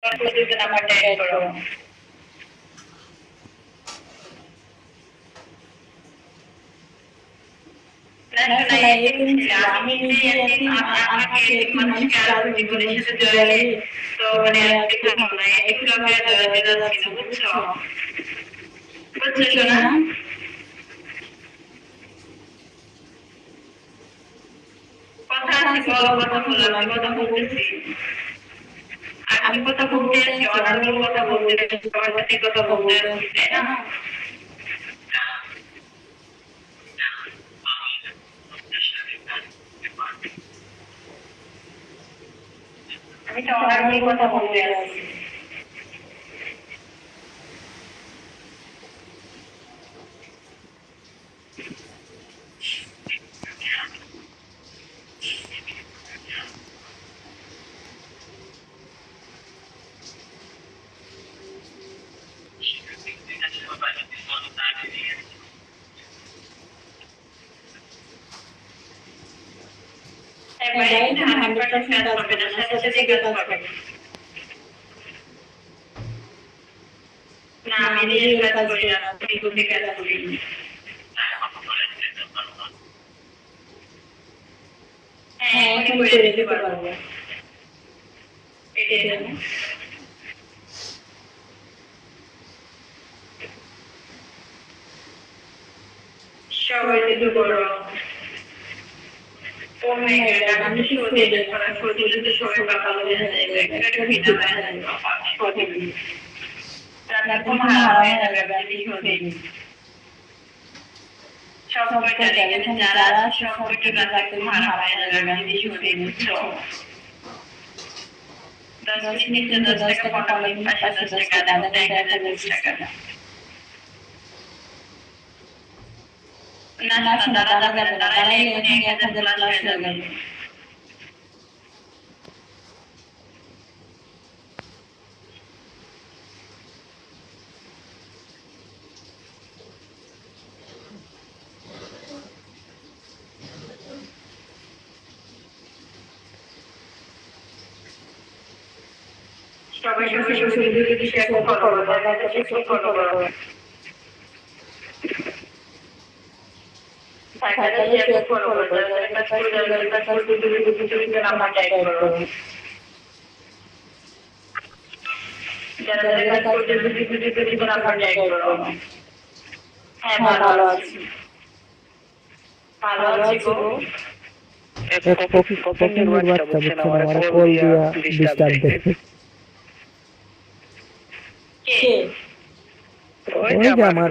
প্রতিদিন নাম্বারটা অ্যাড করো। আমি নিজে এতিম, আমাকে এতিম মানুষকে আরো জীবনের সাথে জড়ালে তো মানে আর দেখানো না, একটু আগে জড়াতে যাচ্ছি না, বুঝছো? বুঝছো শোনা? কথা আছে, বলো, কথা বলো, আমি কথা বলতেছি। আমি কথা বলতে আছি, অনেকগুলো কথা বলতে আছি, সবার সাথে কথা বলতে আছি, তাই না? আমি তো অনেকগুলো কথা বলতে আছি। বাইরে 100% কাজ করবে না, সাথে সাথে কাজ করবে। না, আমি রিয়েল কাজ করি না, আমি ঘুরে কাজ করি। হ্যাঁ, এখন করে দিতে পারবো। এটাই না? সবাই যদি করো। ও মাই গড, আমি তো শুনে দিই, শুনলে তো সবাই পাগল হয়ে যাবে, একটা ভিডিও বানাই প্রতিদিন। রাতে ঘুম হারাম হয়ে যাবে, আমি শুনে দিই। সব কয়টা এখানে যারা আছে সব কয়টা রাতে ঘুম হারাম হয়ে যাবে, আমি শুনে দিই, বুঝছো? 10 মিনিট নিচে 10 টাকা, 15 মিনিট পাশে 10 টাকা, আধা ঘন্টা 1020 টাকা। না শোনা, দাঁড়া যাবে না, দাঁড়াইলে এখানে 1000 প্লাস হয়ে যাবে। সবাই সবাই সবাই ভিডিওটি শেয়ার করো, তাদের কাছে ফলো করো। তাদের শেয়ার ফলো করো, তাদের কাছে ভিডিওটি নাম্বার ট্যাগ করো। যারা কাজ করতে ভিডিওটি নাম্বার ট্যাগ করো। হ্যাঁ, ভালো আছি। ভালো আছি গো। এটা পছন্দের বাচ্চা, বুঝছেন, আমার কল দিয়া ডিস্টার্ব দেয়। কে? ওই যে আমার